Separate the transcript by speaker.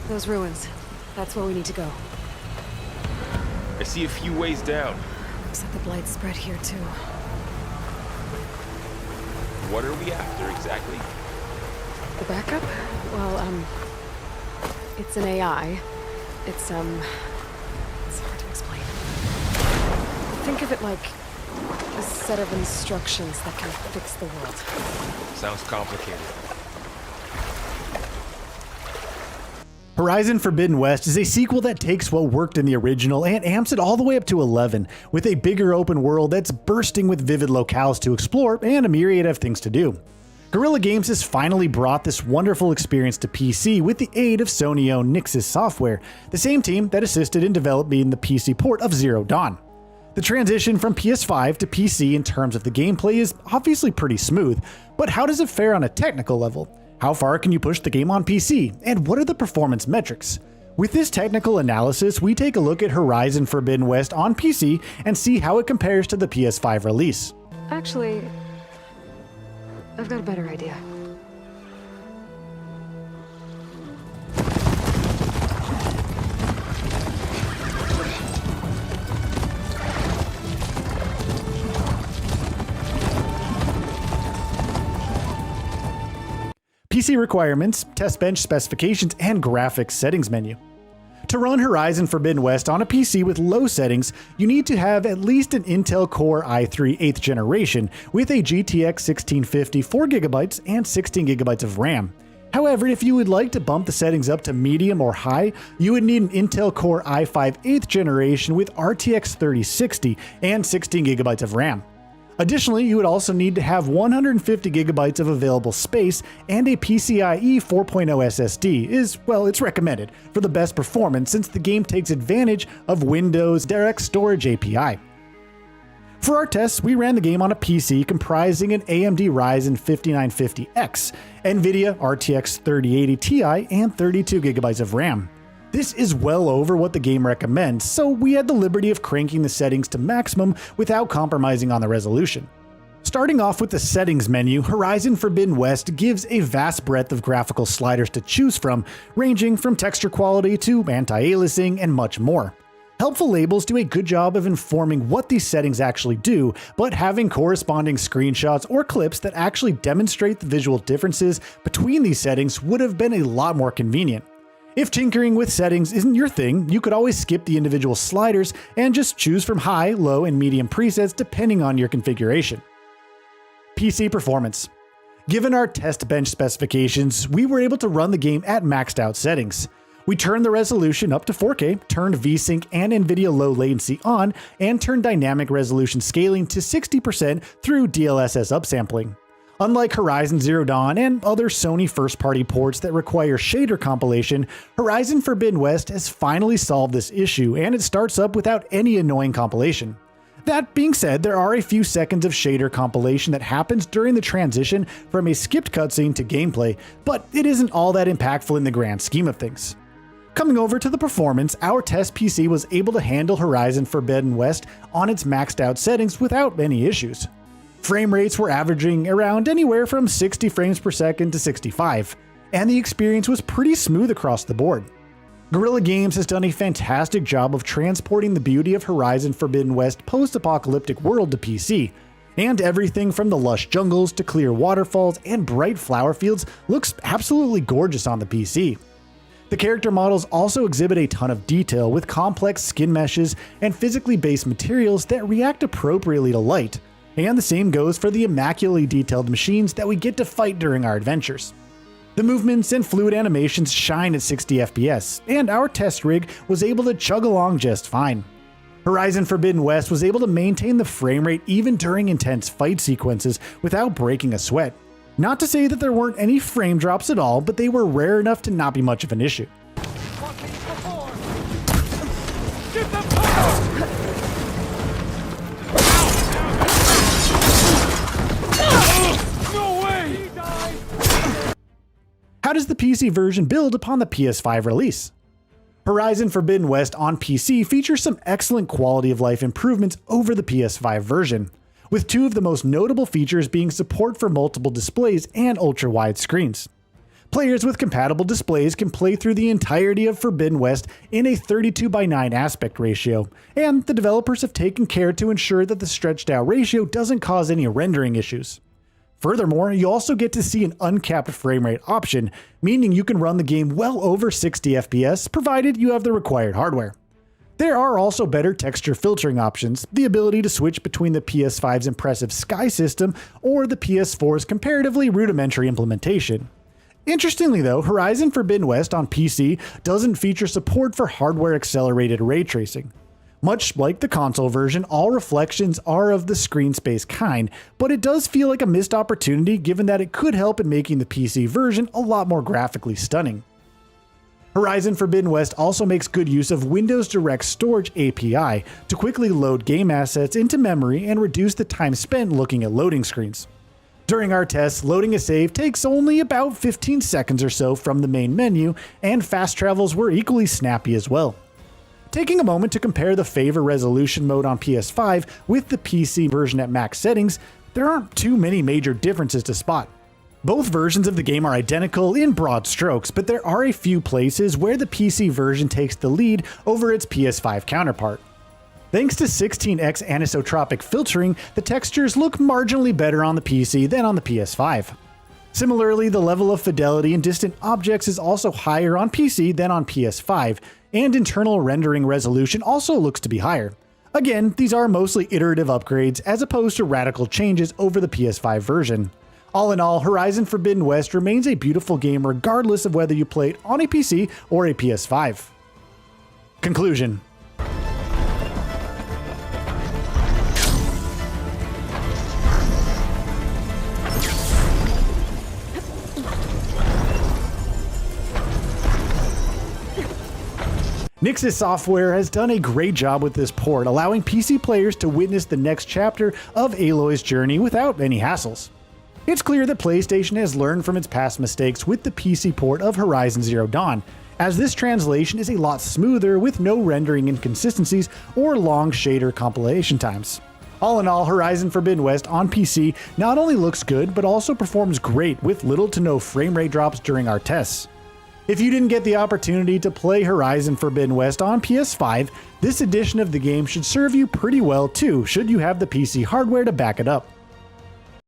Speaker 1: Those ruins. That's where we need to go.
Speaker 2: I see a few ways down.
Speaker 1: Looks like the Blight spread here too.
Speaker 2: What are we after exactly?
Speaker 1: The backup? Well, it's an AI. It's hard to explain. Think of it like a set of instructions that can fix the world.
Speaker 2: Sounds complicated.
Speaker 3: Horizon Forbidden West is a sequel that takes what worked in the original and amps it all the way up to 11, with a bigger open world that's bursting with vivid locales to explore and a myriad of things to do. Guerrilla Games has finally brought this wonderful experience to PC with the aid of Sony-owned Nixxes software, the same team that assisted in developing the PC port of Zero Dawn. The transition from PS5 to PC in terms of the gameplay is obviously pretty smooth, but how does it fare on a technical level? How far can you push the game on PC, and what are the performance metrics? With this technical analysis, we take a look at Horizon Forbidden West on PC and see how it compares to the PS5 release.
Speaker 1: Actually, I've got a better idea.
Speaker 3: PC requirements, test bench specifications, and graphics settings menu. To run Horizon Forbidden West on a PC with low settings, you need to have at least an Intel Core i3 8th generation with a GTX 1650 4GB and 16GB of RAM. However, if you would like to bump the settings up to medium or high, you would need an Intel Core i5 8th generation with RTX 3060 and 16GB of RAM. Additionally, you would also need to have 150 gigabytes of available space, and a PCIe 4.0 SSD it's recommended for the best performance since the game takes advantage of Windows DirectStorage API. For our tests, we ran the game on a PC comprising an AMD Ryzen 5950X, NVIDIA RTX 3080 Ti, and 32 gigabytes of RAM. This is well over what the game recommends, so we had the liberty of cranking the settings to maximum without compromising on the resolution. Starting off with the settings menu, Horizon Forbidden West gives a vast breadth of graphical sliders to choose from, ranging from texture quality to anti-aliasing and much more. Helpful labels do a good job of informing what these settings actually do, but having corresponding screenshots or clips that actually demonstrate the visual differences between these settings would have been a lot more convenient. If tinkering with settings isn't your thing, you could always skip the individual sliders and just choose from high, low, and medium presets depending on your configuration. PC performance. Given our test bench specifications, we were able to run the game at maxed out settings. We turned the resolution up to 4K, turned VSync and NVIDIA low latency on, and turned dynamic resolution scaling to 60% through DLSS upsampling. Unlike Horizon Zero Dawn and other Sony first-party ports that require shader compilation, Horizon Forbidden West has finally solved this issue, and it starts up without any annoying compilation. That being said, there are a few seconds of shader compilation that happens during the transition from a skipped cutscene to gameplay, but it isn't all that impactful in the grand scheme of things. Coming over to the performance, our test PC was able to handle Horizon Forbidden West on its maxed out settings without any issues. Frame rates were averaging around anywhere from 60 frames per second to 65, and the experience was pretty smooth across the board. Guerrilla Games has done a fantastic job of transporting the beauty of Horizon Forbidden West post-apocalyptic world to PC, and everything from the lush jungles to clear waterfalls and bright flower fields looks absolutely gorgeous on the PC. The character models also exhibit a ton of detail with complex skin meshes and physically based materials that react appropriately to light. And the same goes for the immaculately detailed machines that we get to fight during our adventures. The movements and fluid animations shine at 60 FPS, and our test rig was able to chug along just fine. Horizon Forbidden West was able to maintain the frame rate even during intense fight sequences without breaking a sweat. Not to say that there weren't any frame drops at all, but they were rare enough to not be much of an issue. How does the PC version build upon the PS5 release? Horizon Forbidden West on PC features some excellent quality of life improvements over the PS5 version, with two of the most notable features being support for multiple displays and ultra-wide screens. Players with compatible displays can play through the entirety of Forbidden West in a 32:9 aspect ratio, and the developers have taken care to ensure that the stretched out ratio doesn't cause any rendering issues. Furthermore, you also get to see an uncapped frame rate option, meaning you can run the game well over 60 FPS provided you have the required hardware. There are also better texture filtering options, the ability to switch between the PS5's impressive sky system or the PS4's comparatively rudimentary implementation. Interestingly though, Horizon Forbidden West on PC doesn't feature support for hardware-accelerated ray tracing. Much like the console version, all reflections are of the screen space kind, but it does feel like a missed opportunity given that it could help in making the PC version a lot more graphically stunning. Horizon Forbidden West also makes good use of Windows DirectStorage API to quickly load game assets into memory and reduce the time spent looking at loading screens. During our tests, loading a save takes only about 15 seconds or so from the main menu, and fast travels were equally snappy as well. Taking a moment to compare the Favour resolution mode on PS5 with the PC version at max settings, there aren't too many major differences to spot. Both versions of the game are identical in broad strokes, but there are a few places where the PC version takes the lead over its PS5 counterpart. Thanks to 16x anisotropic filtering, the textures look marginally better on the PC than on the PS5. Similarly, the level of fidelity in distant objects is also higher on PC than on PS5, and internal rendering resolution also looks to be higher. Again, these are mostly iterative upgrades as opposed to radical changes over the PS5 version. All in all, Horizon Forbidden West remains a beautiful game regardless of whether you play it on a PC or a PS5. Conclusion. Nixxes Software has done a great job with this port, allowing PC players to witness the next chapter of Aloy's journey without any hassles. It's clear that PlayStation has learned from its past mistakes with the PC port of Horizon Zero Dawn, as this translation is a lot smoother with no rendering inconsistencies or long shader compilation times. All in all, Horizon Forbidden West on PC not only looks good, but also performs great with little to no frame rate drops during our tests. If you didn't get the opportunity to play Horizon Forbidden West on PS5, this edition of the game should serve you pretty well too, should you have the PC hardware to back it up.